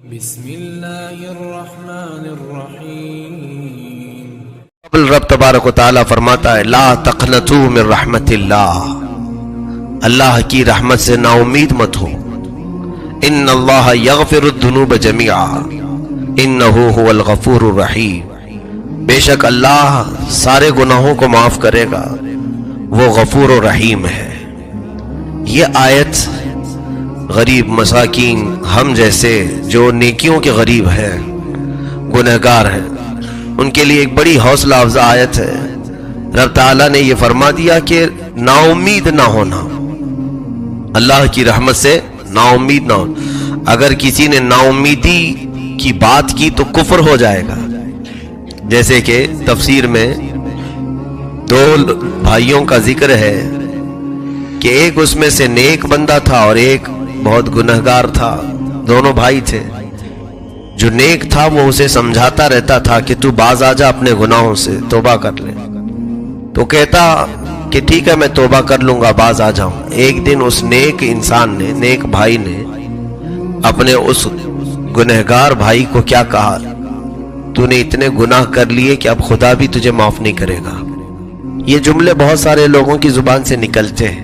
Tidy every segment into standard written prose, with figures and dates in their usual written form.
بسم اللہ الرحمن الرحیم۔ رب تبارک و تعالیٰ فرماتا ہے لا تقنطوا من رحمت اللہ، اللہ کی رحمت سے نا امید مت ہو۔ ان اللہ یغفر الذنوب جميعا انہ هو الغفور الرحیم، بے شک اللہ سارے گناہوں کو معاف کرے گا، وہ غفور و رحیم ہے۔ یہ آیت غریب مساکین ہم جیسے جو نیکیوں کے غریب ہیں، گنہگار ہیں، ان کے لیے ایک بڑی حوصلہ افزا آیت ہے۔ رب تعالیٰ نے یہ فرما دیا کہ نا امید نہ ہونا، اللہ کی رحمت سے نا امید نہ ہونا۔ اگر کسی نے نا امیدی کی بات کی تو کفر ہو جائے گا۔ جیسے کہ تفسیر میں دو بھائیوں کا ذکر ہے کہ ایک اس میں سے نیک بندہ تھا اور ایک بہت گنہگار تھا، دونوں بھائی تھے۔ جو نیک تھا وہ اسے سمجھاتا رہتا تھا کہ تو باز آ جا اپنے گناہوں سے، توبہ کر لے۔ تو کہتا کہ ٹھیک ہے میں توبہ کر لوں گا، باز آ جاؤں۔ ایک دن اس نیک انسان نے، نیک بھائی نے اپنے اس گنہگار بھائی کو کیا کہا، تو نے اتنے گناہ کر لیے کہ اب خدا بھی تجھے معاف نہیں کرے گا۔ یہ جملے بہت سارے لوگوں کی زبان سے نکلتے ہیں،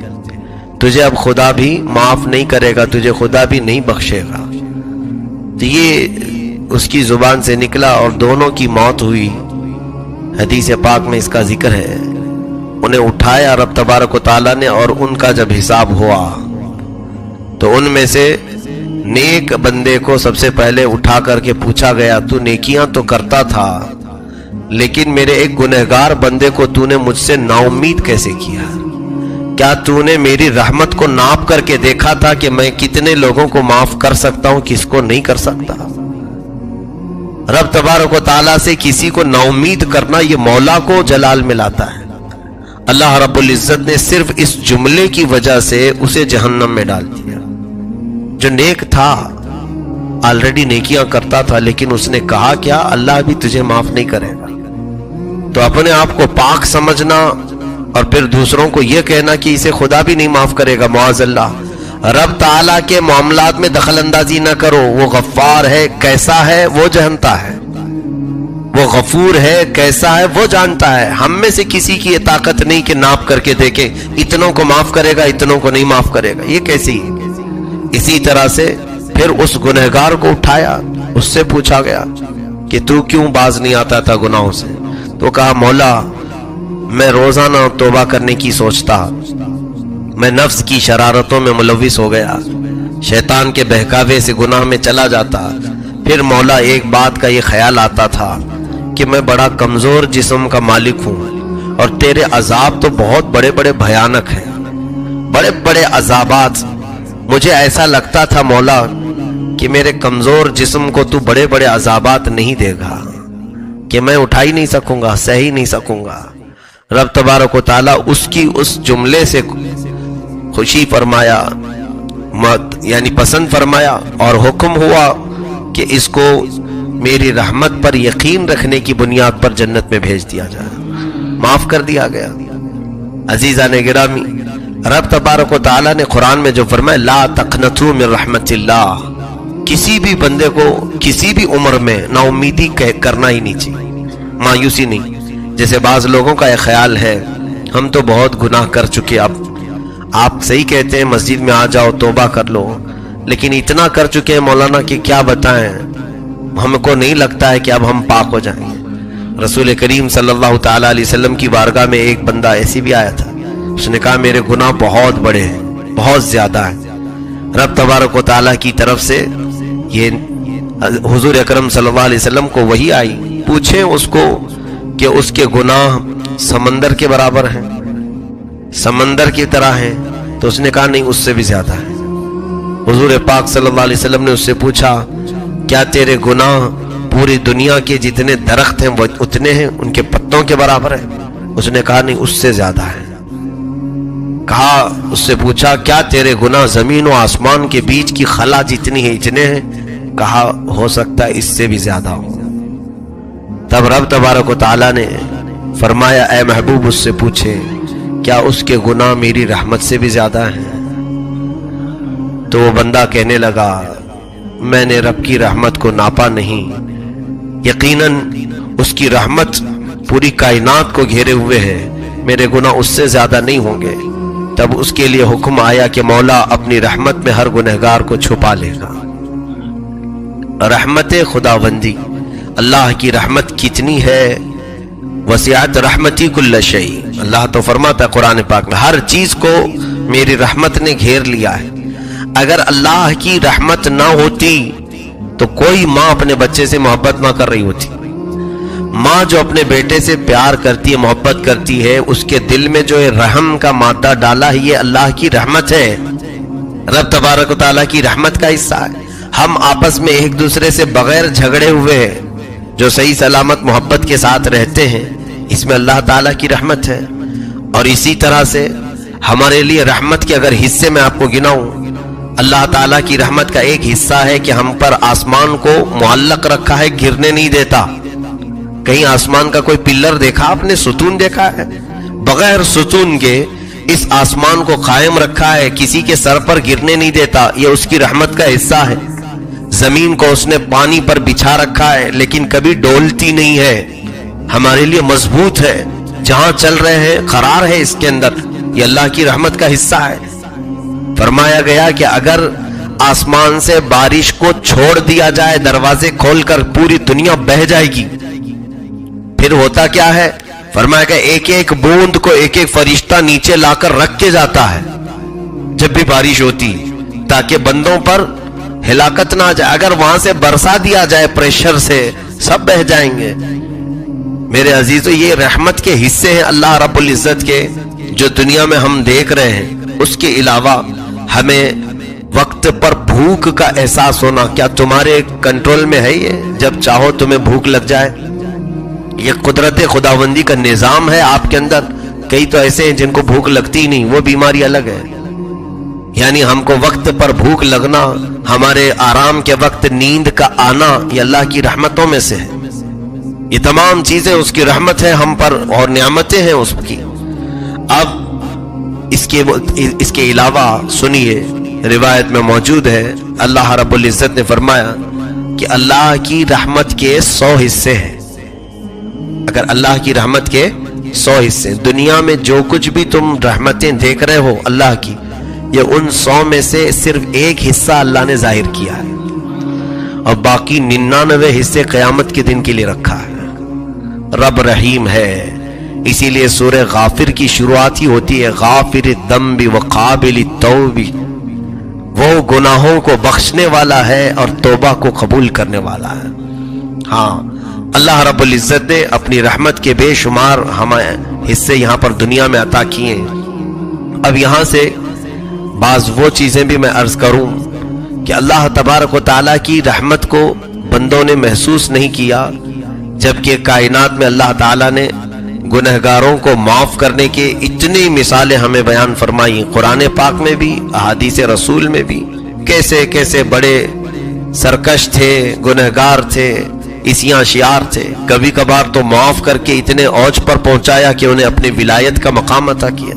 تجھے اب خدا بھی معاف نہیں کرے گا، تجھے خدا بھی نہیں بخشے گا۔ تو یہ اس کی زبان سے نکلا اور دونوں کی موت ہوئی۔ حدیث پاک میں اس کا ذکر ہے۔ انہیں اٹھایا رب تبارک و تعالیٰ نے، اور ان کا جب حساب ہوا تو ان میں سے نیک بندے کو سب سے پہلے اٹھا کر کے پوچھا گیا، تو نیکیاں تو کرتا تھا لیکن میرے ایک گنہگار بندے کو تو نے مجھ سے نا امید کیسے کیا؟ کیا تو نے میری رحمت کو ناپ کر کے دیکھا تھا کہ میں کتنے لوگوں کو معاف کر سکتا ہوں، کس کو نہیں کر سکتا؟ رب تبارک و تعالیٰ سے کسی کو نا امید کرنا یہ مولا کو جلال میں لاتا ہے۔ اللہ رب العزت نے صرف اس جملے کی وجہ سے اسے جہنم میں ڈال دیا۔ جو نیک تھا، آلریڈی نیکیاں کرتا تھا، لیکن اس نے کہا کیا اللہ بھی تجھے معاف نہیں کرے گا۔ تو اپنے آپ کو پاک سمجھنا اور پھر دوسروں کو یہ کہنا کہ اسے خدا بھی نہیں معاف کرے گا، معاذ اللہ۔ رب تعالیٰ کے معاملات میں دخل اندازی نہ کرو، وہ غفار ہے، کیسا ہے وہ جانتا ہے، وہ غفور ہے، کیسا ہے وہ جانتا ہے۔ ہم میں سے کسی کی یہ طاقت نہیں کہ ناپ کر کے دیکھے اتنوں کو معاف کرے گا، اتنوں کو نہیں معاف کرے گا، یہ کیسی ہے؟ اسی طرح سے پھر اس گنہگار کو اٹھایا، اس سے پوچھا گیا کہ تو کیوں باز نہیں آتا تھا گناہوں سے؟ تو کہا مولا میں روزانہ توبہ کرنے کی سوچتا، میں نفس کی شرارتوں میں ملوث ہو گیا، شیطان کے بہکاوے سے گناہ میں چلا جاتا۔ پھر مولا ایک بات کا یہ خیال آتا تھا کہ میں بڑا کمزور جسم کا مالک ہوں اور تیرے عذاب تو بہت بڑے بڑے بھیانک ہیں، بڑے بڑے عذابات۔ مجھے ایسا لگتا تھا مولا کہ میرے کمزور جسم کو تو بڑے بڑے عذابات نہیں دے گا، کہ میں اٹھا ہی نہیں سکوں گا، سہ ہی نہیں سکوں گا۔ رب تبارک و تعالیٰ اس کی اس جملے سے خوشی فرمایا، یعنی پسند فرمایا، اور حکم ہوا کہ اس کو میری رحمت پر یقین رکھنے کی بنیاد پر جنت میں بھیج دیا جائے، معاف کر دیا گیا۔ عزیزان گرامی، رب تبارک و تعالیٰ نے قرآن میں جو فرمایا لا تقنطوا من رحمت اللہ، کسی بھی بندے کو کسی بھی عمر میں نا امیدی کرنا ہی نہیں چاہیے، مایوسی نہیں۔ جیسے بعض لوگوں کا یہ خیال ہے ہم تو بہت گناہ کر چکے، اب آپ صحیح کہتے ہیں مسجد میں آ جاؤ توبہ کر لو، لیکن اتنا کر چکے ہیں مولانا کہ کیا بتائیں، ہم کو نہیں لگتا ہے کہ اب ہم پاک ہو جائیں گے۔ رسول کریم صلی اللہ تعالیٰ علیہ وسلم کی بارگاہ میں ایک بندہ ایسی بھی آیا تھا، اس نے کہا میرے گناہ بہت بڑے ہیں، بہت زیادہ ہیں۔ رب تبارک و تعالیٰ کی طرف سے یہ حضور اکرم صلی اللہ علیہ وسلم کو وحی آئی، پوچھیں اس کو کہ اس کے گناہ سمندر کے برابر ہیں، سمندر کی طرح ہیں؟ تو اس نے کہا نہیں، اس سے بھی زیادہ ہے۔ حضور پاک صلی اللہ علیہ وسلم نے اس سے پوچھا کیا تیرے گناہ پوری دنیا کے جتنے درخت ہیں وہ اتنے ہیں، ان کے پتوں کے برابر ہیں؟ اس نے کہا نہیں، اس سے زیادہ ہے۔ کہا اس سے پوچھا کیا تیرے گناہ زمین و آسمان کے بیچ کی خلا جتنی ہے اتنے ہیں؟ کہا ہو سکتا ہے اس سے بھی زیادہ ہو۔ تب رب تبارک و تعالیٰ نے فرمایا اے محبوب اس سے پوچھے کیا اس کے گناہ میری رحمت سے بھی زیادہ ہیں؟ تو وہ بندہ کہنے لگا میں نے رب کی رحمت کو ناپا نہیں، یقیناً اس کی رحمت پوری کائنات کو گھیرے ہوئے ہے، میرے گناہ اس سے زیادہ نہیں ہوں گے۔ تب اس کے لیے حکم آیا کہ مولا اپنی رحمت میں ہر گنہگار کو چھپا لے گا۔ رحمت خداوندی، اللہ کی رحمت کتنی ہے، وسعت رحمتی کل شیء، اللہ تو فرماتا ہے قرآن پاک میں ہر چیز کو میری رحمت نے گھیر لیا ہے۔ اگر اللہ کی رحمت نہ ہوتی تو کوئی ماں اپنے بچے سے محبت نہ کر رہی ہوتی۔ ماں جو اپنے بیٹے سے پیار کرتی ہے، محبت کرتی ہے، اس کے دل میں جو رحم کا مادہ ڈالا ہے یہ اللہ کی رحمت ہے، رب تبارک و تعالیٰ کی رحمت کا حصہ ہے۔ ہم آپس میں ایک دوسرے سے بغیر جھگڑے ہوئے ہیں، جو صحیح سلامت محبت کے ساتھ رہتے ہیں، اس میں اللہ تعالیٰ کی رحمت ہے۔ اور اسی طرح سے ہمارے لیے رحمت کے اگر حصے میں آپ کو گناؤں، اللہ تعالیٰ کی رحمت کا ایک حصہ ہے کہ ہم پر آسمان کو معلق رکھا ہے، گرنے نہیں دیتا۔ کہیں آسمان کا کوئی پلر دیکھا آپ نے، ستون دیکھا ہے؟ بغیر ستون کے اس آسمان کو قائم رکھا ہے، کسی کے سر پر گرنے نہیں دیتا، یہ اس کی رحمت کا حصہ ہے۔ زمین کو اس نے پانی پر بچھا رکھا ہے لیکن کبھی ڈولتی نہیں ہے، ہمارے لیے مضبوط ہے، جہاں چل رہے ہیں قرار ہے اس کے اندر، یہ اللہ کی رحمت کا حصہ ہے۔ فرمایا گیا کہ اگر آسمان سے بارش کو چھوڑ دیا جائے، دروازے کھول کر، پوری دنیا بہہ جائے گی۔ پھر ہوتا کیا ہے؟ فرمایا کہ ایک ایک بوند کو ایک ایک فرشتہ نیچے لا کر رکھ کے جاتا ہے جب بھی بارش ہوتی، تاکہ بندوں پر ہلاکت نہ آ جائے۔ اگر وہاں سے برسا دیا جائے پریشر سے، سب بہہ جائیں گے۔ میرے عزیزو، یہ رحمت کے حصے ہیں اللہ رب العزت کے جو دنیا میں ہم دیکھ رہے ہیں۔ اس کے علاوہ ہمیں وقت پر بھوک کا احساس ہونا، کیا تمہارے کنٹرول میں ہے یہ؟ جب چاہو تمہیں بھوک لگ جائے، یہ قدرت خداوندی کا نظام ہے آپ کے اندر۔ کئی تو ایسے ہیں جن کو بھوک لگتی نہیں، وہ بیماری الگ ہے۔ یعنی ہم کو وقت پر بھوک لگنا، ہمارے آرام کے وقت نیند کا آنا، یہ اللہ کی رحمتوں میں سے ہے۔ یہ تمام چیزیں اس کی رحمت ہے ہم پر اور نعمتیں ہیں اس کی۔ اب اس کے علاوہ سنیے، روایت میں موجود ہے اللہ رب العزت نے فرمایا کہ اللہ کی رحمت کے 100 حصے ہیں۔ اگر اللہ کی رحمت کے 100 حصے، دنیا میں جو کچھ بھی تم رحمتیں دیکھ رہے ہو اللہ کی، یہ ان 100 میں سے صرف ایک حصہ اللہ نے ظاہر کیا ہے، اور باقی 99 حصے قیامت کے دن کے لیے رکھا ہے۔ رب رحیم ہے، اسی لیے سورہ غافر کی شروعات ہی ہوتی ہے غافر الذنب وقابل التوب، وہ گناہوں کو بخشنے والا ہے اور توبہ کو قبول کرنے والا ہے۔ ہاں، اللہ رب العزت نے اپنی رحمت کے بے شمار ہمیں حصے یہاں پر دنیا میں عطا کیے۔ اب یہاں سے بعض وہ چیزیں بھی میں عرض کروں کہ اللہ تبارک و تعالیٰ کی رحمت کو بندوں نے محسوس نہیں کیا، جبکہ کائنات میں اللہ تعالیٰ نے گنہگاروں کو معاف کرنے کے اتنی مثالیں ہمیں بیان فرمائی، قرآن پاک میں بھی، احادیث رسول میں بھی، کیسے کیسے بڑے سرکش تھے، گنہگار تھے، اسیاں شیار تھے، کبھی کبھار تو معاف کر کے اتنے اوج پر پہنچایا کہ انہیں اپنی ولایت کا مقام عطا کیا۔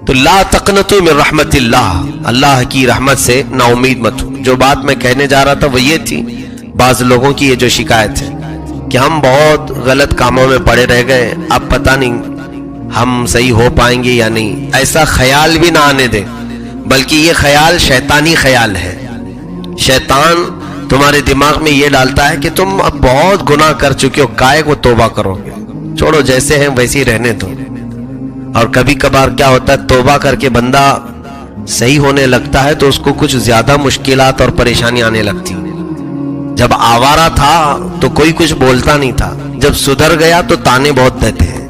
تو لا تقنطوا من رحمت اللہ، اللہ کی رحمت سے نا امید مت ہو۔ جو بات میں کہنے جا رہا تھا وہ یہ تھی، بعض لوگوں کی یہ جو شکایت ہے کہ ہم بہت غلط کاموں میں پڑے رہ گئے، اب پتہ نہیں ہم صحیح ہو پائیں گے یا نہیں، ایسا خیال بھی نہ آنے دیں، بلکہ یہ خیال شیطانی خیال ہے۔ شیطان تمہارے دماغ میں یہ ڈالتا ہے کہ تم اب بہت گناہ کر چکے ہو، کائے کو توبہ کرو گے، چھوڑو جیسے ہیں ویسے ہی رہنے دو۔ اور کبھی کبھار کیا ہوتا ہے، توبہ کر کے بندہ صحیح ہونے لگتا ہے تو اس کو کچھ زیادہ مشکلات اور پریشانی آنے لگتی۔ جب آوارہ تھا تو کوئی کچھ بولتا نہیں تھا، جب سدھر گیا تو تانے بہت دیتے ہیں،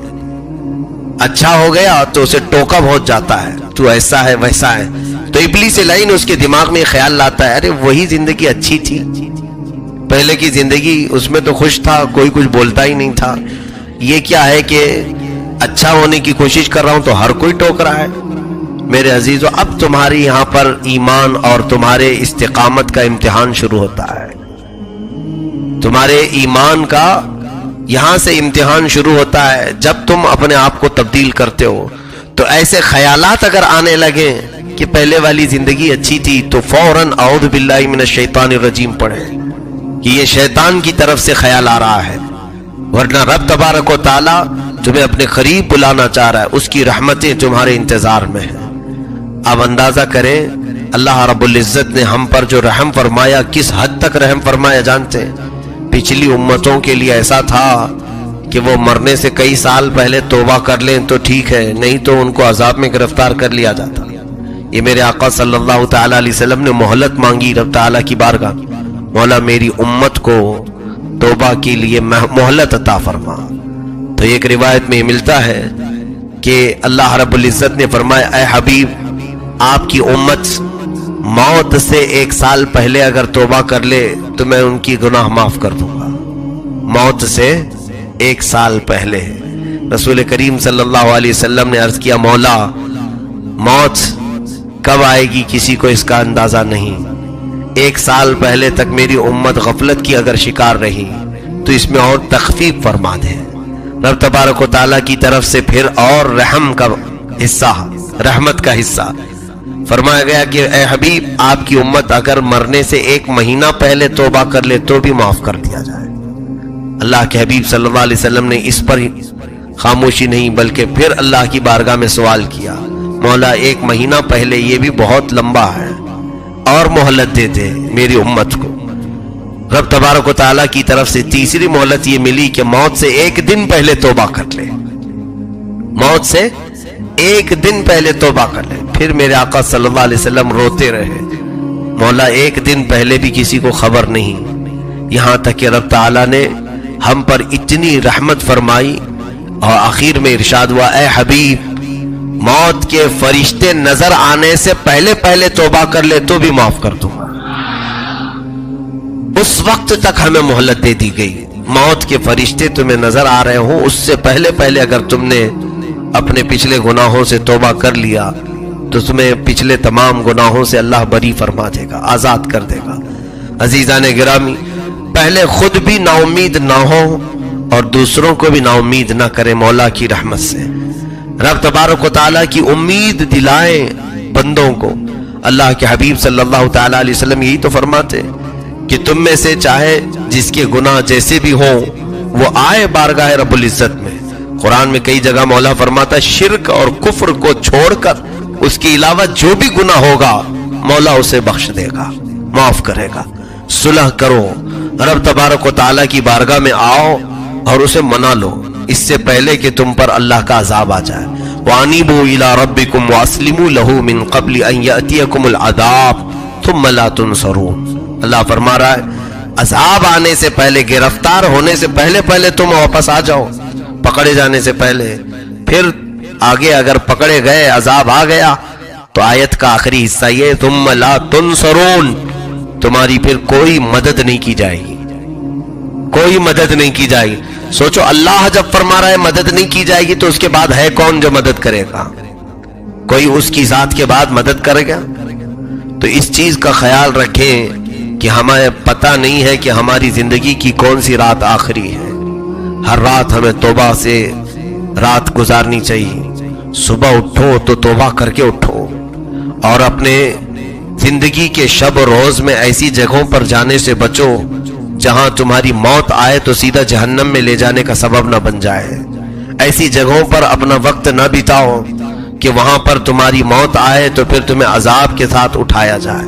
اچھا ہو گیا تو اسے ٹوکا بہت جاتا ہے، تو ایسا ہے ویسا ہے، تو ابلیس لعین اس کے دماغ میں خیال لاتا ہے ارے وہی زندگی اچھی تھی، پہلے کی زندگی، اس میں تو خوش تھا، کوئی کچھ بولتا ہی نہیں تھا، یہ کیا ہے کہ اچھا ہونے کی کوشش کر رہا ہوں تو ہر کوئی ٹوک رہا ہے۔ میرے عزیزو، اب تمہاری یہاں پر ایمان اور تمہارے استقامت کا امتحان شروع ہوتا ہے، تمہارے ایمان کا یہاں سے امتحان شروع ہوتا ہے۔ جب تم اپنے آپ کو تبدیل کرتے ہو تو ایسے خیالات اگر آنے لگیں کہ پہلے والی زندگی اچھی تھی تو فوراً اعوذ باللہ من الشیطان الرجیم پڑھیں کہ یہ شیطان کی طرف سے خیال آ رہا ہے، ورنہ رب تبارک و تعالی تمہیں اپنے قریب بلانا چاہ رہا ہے، اس کی رحمتیں تمہارے انتظار میں ہیں۔ اب اندازہ کریں اللہ رب العزت نے ہم پر جو رحم فرمایا، کس حد تک رحم فرمایا جانتے ہیں؟ پچھلی امتوں کے لیے ایسا تھا کہ وہ مرنے سے کئی سال پہلے توبہ کر لیں تو ٹھیک ہے، نہیں تو ان کو عذاب میں گرفتار کر لیا جاتا۔ یہ میرے آقا صلی اللہ تعالی علیہ وسلم نے مہلت مانگی رب تعالیٰ کی بارگاہ، مولا میری امت کو توبہ کے لیے مہلت عطا فرما۔ تو ایک روایت میں ملتا ہے کہ اللہ رب العزت نے فرمایا اے حبیب، آپ کی امت موت سے 1 سال پہلے اگر توبہ کر لے تو میں ان کی گناہ معاف کر دوں گا۔ موت سے 1 سال پہلے رسول کریم صلی اللہ علیہ وسلم نے عرض کیا مولا موت کب آئے گی کسی کو اس کا اندازہ نہیں، 1 سال پہلے تک میری امت غفلت کی اگر شکار رہی تو اس میں اور تخفیف فرما دے۔ رب تبارک و تعالیٰ کی طرف سے پھر اور رحم کا حصہ، رحمت کا حصہ فرمایا گیا کہ اے حبیب آپ کی امت اگر مرنے سے 1 مہینہ پہلے توبہ کر لے تو بھی معاف کر دیا جائے۔ اللہ کے حبیب صلی اللہ علیہ وسلم نے اس پر خاموشی نہیں بلکہ پھر اللہ کی بارگاہ میں سوال کیا مولا 1 مہینہ پہلے یہ بھی بہت لمبا ہے، اور مہلت دے دے میری امت کو۔ رب تبارک و تعالیٰ کی طرف سے تیسری مہلت یہ ملی کہ موت سے 1 دن پہلے توبہ کر لے، موت سے 1 دن پہلے توبہ کر لے۔ پھر میرے آقا صلی اللہ علیہ وسلم روتے رہے مولا 1 دن پہلے بھی کسی کو خبر نہیں، یہاں تک کہ رب تعالیٰ نے ہم پر اتنی رحمت فرمائی اور آخر میں ارشاد ہوا اے حبیب موت کے فرشتے نظر آنے سے پہلے پہلے توبہ کر لے تو بھی معاف کر دوں گا۔ اس وقت تک ہمیں مہلت دے دی گئی، موت کے فرشتے تمہیں نظر آ رہے ہوں اس سے پہلے پہلے اگر تم نے اپنے پچھلے گناہوں سے توبہ کر لیا تو تمہیں پچھلے تمام گناہوں سے اللہ بری فرما دے گا، آزاد کر دے گا۔ عزیزان گرامی، پہلے خود بھی نا امید نہ ہو اور دوسروں کو بھی نا امید نہ کرے مولا کی رحمت سے۔ رب تبارک و تعالیٰ کی امید دلائیں بندوں کو۔ اللہ کے حبیب صلی اللہ تعالیٰ علیہ وسلم یہی تو فرماتے کہ تم میں سے چاہے جس کے گناہ جیسے بھی ہوں وہ آئے بارگاہ رب العزت میں۔ قرآن میں کئی جگہ مولا فرماتا شرک اور کفر کو چھوڑ کر اس کے علاوہ جو بھی گناہ ہوگا مولا اسے بخش دے گا، معاف کرے گا۔ صلح کرو، رب تبارک و تعالیٰ کی بارگاہ میں آؤ اور اسے منا لو اس سے پہلے کہ تم پر اللہ کا عذاب آ جائے۔ وَأَنِيبُوا إِلَىٰ رَبِّكُمْ وَأَسْلِمُوا لَهُ مِن قَبْلِ أَن يَأْتِيَكُمُ الْعَذَابُ ثُمَّ لَا تُنصَرُونَ۔ اللہ فرما رہا ہے عذاب آنے سے پہلے، گرفتار ہونے سے پہلے پہلے تم واپس آ جاؤ، پکڑے جانے سے پہلے۔ پھر آگے اگر پکڑے گئے عذاب آ گیا تو آیت کا آخری حصہ یہ ثُمَّ لَا تُنصَرُونَ، تمہاری پھر کوئی مدد نہیں کی جائے گی، کوئی مدد نہیں کی جائے گی۔ سوچو اللہ جب فرما رہا ہے مدد نہیں کی جائے گی تو اس کے بعد ہے کون جو مدد کرے گا؟ کوئی اس کی ذات کے بعد مدد کرے گا؟ تو اس چیز کا خیال رکھیں کہ ہمیں پتہ نہیں ہے کہ ہماری زندگی کی کون سی رات آخری ہے۔ ہر رات ہمیں توبہ سے رات گزارنی چاہیے۔ صبح اٹھو تو توبہ کر کے اٹھو، اور اپنے زندگی کے شب و روز میں ایسی جگہوں پر جانے سے بچو جہاں تمہاری موت آئے تو سیدھا جہنم میں لے جانے کا سبب نہ بن جائے۔ ایسی جگہوں پر اپنا وقت نہ بتاؤ کہ وہاں پر تمہاری موت آئے تو پھر تمہیں عذاب کے ساتھ اٹھایا جائے۔